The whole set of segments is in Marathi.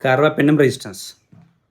Carbapenem resistance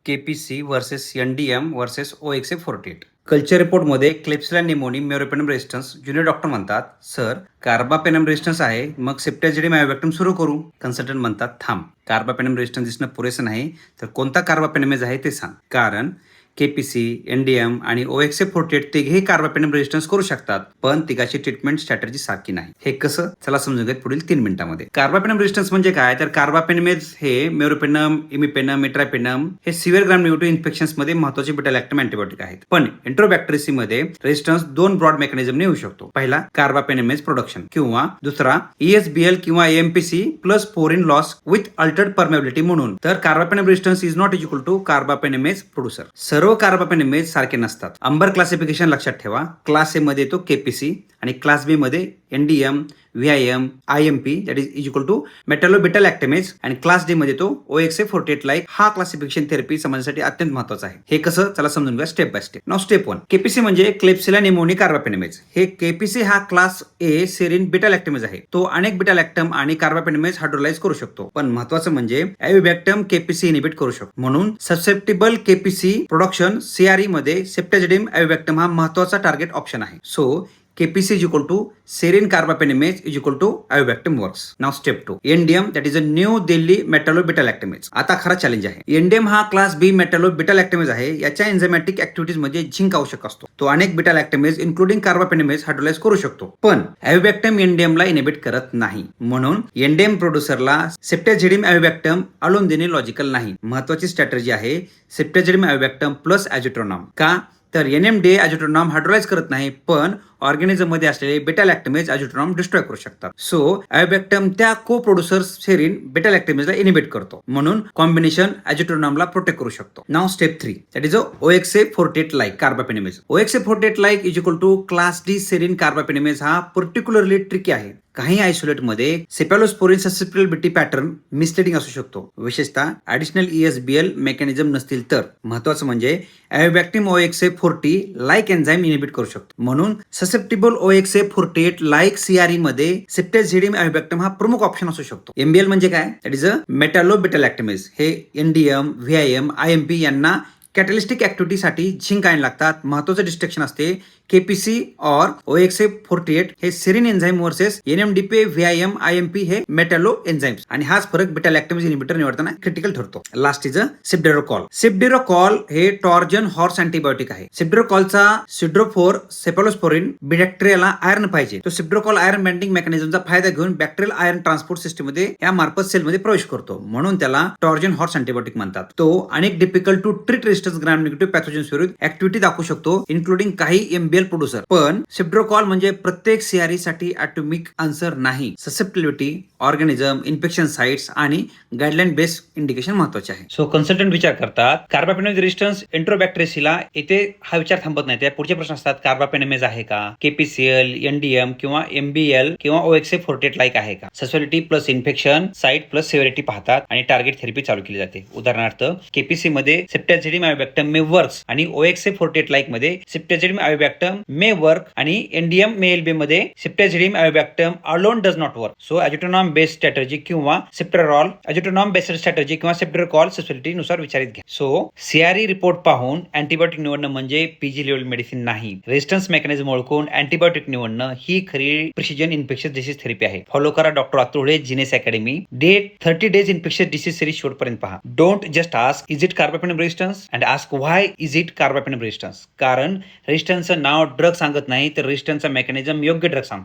KPC versus NDM versus OXA48. Culture रिपोर्टमध्ये klebsiella pneumoniae meropenem resistance junior doctor म्हणतात, सर कार्बापेनम रेजिस्टन्स आहे, मग सेप्टाझिडियम आयोबॅक्टम सुरू करू. कन्सल्टंट म्हणतात, थांब, कार्बापेनम रेजिस्टन्स दिसणं पुरेसं नाही, तर कोणता कार्बापेनमेज आहे ते सांग. कारण केपीसी, एनडीएम आणि OXA48 तिघेही कार्बापेनम रेजिस्टन्स करू शकतात, पण तिघाची ट्रीटमेंट स्ट्रॅटेजी सारखी नाही. हे कसं? चला समजून घेत पुढील 3 मिनिटांमध्ये. कार्बापेनम रेजिस्टन्स म्हणजे काय? तर कार्बापेनमेज हे मेरोपेनम, इमिपेनम, इट्रापेनम हे सिव्हिअर ग्राम निगेटिव्ह इन्फेक्शन्स मध्ये महत्वाचे बीटा लॅक्टम अँटीबायोटिक आहेत. पण एंट्रोबॅक्टेरियसी मध्ये रेजिस्टन्स 2 ब्रॉड मेकॅनिझमने येऊ शकतो. पहिला कार्बापेनमेज प्रोडक्शन किंवा दुसरा ESBL किंवा AMPC plus porin loss with altered permeability म्हणून. तर carbapenem resistance is not equal to carbapenemase producer. सर्व कार्बापेनमेज सारखे नसतात. अंबर क्लासिफिकेशन लक्षात ठेवा. क्लास ए मध्ये तो केपीसी आणि क्लास बी मध्ये NDM, VIM, IMP that is equal to metallo beta lactamase आणि क्लास डी मध्ये तो OXA48 लाईक. हा क्लासिफिकेशन थेरपी समजण्यासाठी अत्यंत महत्वाचा आहे. हे कसं? चला समजून घ्या step by step. Now step 1. KPC म्हणजे क्लेप्सिला निमोनी कार्बापेनमेज. हे केपीसी हा क्लास ए सेरिन बीटा लॅक्टेमेज आहे. तो अनेक बीटा लॅक्टम आणि कार्बापेनमेज हायड्रोलाइज करू शकतो. पण महत्वाचं म्हणजे एविबॅक्टम केपीसी इनिबिट करू शकतो. म्हणून ससेप्टेबल केपीसी प्रोडक्शन CRE मध्ये सेप्टाझिडियम एविबॅक्टम हा महत्वाचा टार्गेट ऑप्शन आहे. So KPC is equal to serine carbapenemase is equal to avibactam works. Now step 2. NDM that is a new Delhi metallo-beta lactamase. आता खरा चॅलेंज आहे. NDM हा क्लास बी मेटॅलो-बीटा लॅक्टेमेज आहे. याच्या एन्झायमॅटिक ऍक्टिव्हिटीज मध्ये झिंक आवश्यक असतो. तो अनेक बीटा लॅक्टेमेज इन्क्लुडिंग कार्बापेनमेज हायड्रोलाइज करू शकतो. पण एविबॅक्टम NDM ला इनिबिट करत नाही. म्हणून NDM प्रोड्युसरला सेप्टाझिडियम एविबॅक्टम अलोन देणे लॉजिकल नाही. महत्वाची स्ट्रॅटेजी आहे सेप्टाझिडियम एविबॅक्टम प्लस ॲजिट्रोनॉम. का? तर NMDA ॲजिट्रोनॉम हायड्रोलाइज करत नाही, पण ऑर्गॅनिझम मध्ये असलेले बीटा लॅक्टेमेज ॲजिट्रोनॉम डिस्ट्रॉय करू शकतात. सो एविबॅक्टम त्या को प्रोड्युसर सेरिन बीटा लॅक्टेमेजला इनिबिट करतो. म्हणून कॉम्बिनेशन ॲजिट्रोनॉमला प्रोटेक्ट करू शकतो. नाव step 3 that is OXA48 like carbapenemase. OXA48 like is equal to class D serine carbapenemase. हा पर्टिक्युलरली ट्रिकी आहे. काही आयसोलेट मध्ये सेपॅलोस्पोरिन ससेप्टेबिलिटी पॅटर्न मिसलिडिंग असू शकतो, विशेषतः ऍडिशनल ESBL मेकॅनिझम नसतील तर. महत्वाचं म्हणजे एविबॅक्टम OXA40 लाईक एन्झाईम इनिबिट करू शकतो. म्हणून ससेप्टेबल OXA48 लाईक CRE मध्ये सेप्टाझिडियम एविबॅक्टम हा प्रमुख ऑप्शन असू शकतो. MBL म्हणजे काय? That is a metallo beta lactamase. हे NDM, VIM, IMP यांना कॅटलिस्टिक ऍक्टिव्हिटीसाठी झिंक आयन लागतात. महत्वाचं डिस्ट्रक्शन असते KPC और OXA48 हे serine enzyme versus NMDP, VIM, IMP हे मेटॅलो एन्झाईम्स. आणि हाच फरक बीटा लॅक्टेमेज इनिबिटर निवडताना क्रिटिकल ठरतो. Last is cefiderocol. सिप्डेरोकॉल हे टॉर्जन हॉर्स अँटीबायोटिक आहे. सिप्डेरोकॉलचा सिड्रोफोर सेपॅलोस्पोरिन बॅक्टेरियाला आयर्न पाहिजे. तो सिप्डेरोकॉल आयर्न बँडिंग मेकॅनिझमचा फायदा घेऊन बॅक्टेरियल आयर्न ट्रान्सपोर्ट सिस्टम मध्ये या मार्फत सेल मध्ये प्रवेश करतो. म्हणून त्याला टॉर्जन हॉर्स अँटीबायोटिक म्हणतात. तो अनेक difficult to treat resistance gram negative pathogens विरुद्ध ऍक्टिव्हिटी दाखवू शकतो, इन्क्लुडिंग काही MBL प्रोड्युसर. पण सिप्डेरोकॉल म्हणजे प्रत्येक CRE साठी ॲटॉमिक आन्सर नाही. ससेप्टिबिलिटी, ऑर्गॅनिझम, इन्फेक्शन साइट्स आणि गाईडलाईन बेस्ड इंडिकेशन महत्वाचे आहे. सो कन्सल्टंट विचार करतात कार्बापेनमेज रेजिस्टन्स एंट्रोबॅक्टेरियसीला. येथे हा विचार थांबत नाही. त्या पुढचे प्रश्न असतात, कार्बापेनमेज आहे का? KPCL, NDM किंवा MBL किंवा OXA48 लाईक आहे का? Susceptibility plus infection site plus severity पाहतात आणि टार्गेट थेरपी चालू केली जाते. उदाहरणार्थ KPC मध्ये सेप्टाझिडियम एविबॅक्टम मे वर्क्स आणि OXA48 लाईक मध्ये सेप्टाझिडियम एविबॅक्टम मे वर्क आणि NDM MLB मध्ये ceftazidime avibactam alone does not work. So aztreonam based strategy किंवा सेप्टेरॉल ॲजिट्रोनॉम बेस्ड स्ट्रॅटेजी किंवा सेप्टेरॉल ससेप्टिबिलिटी नुसार विचारित घ्या. सो CRE रिपोर्ट पाहून अँटीबायोटिक निवडणं म्हणजे PG लेवल मेडिसिन नाही. रेजिस्टन्स मेकॅनिझम ओळखून अँटीबायोटिक निवडणं ही खरी प्रिसिजन इन्फेक्शियस डिसीज थेरपी आहे. फॉलो करा डॉक्टर अतुल जीनेस academy. Date 30 days infectious disease series शेवटपर्यंत पहा. Don't just ask is it carbapenem resistance and ask why is it carbapenem resistance. कारण रेजिस्टन्सचं नाव ड्रग सांगत नाही, तर रेजिस्टन्सचा मेकॅनिझम योग्य ड्रग सांगतो.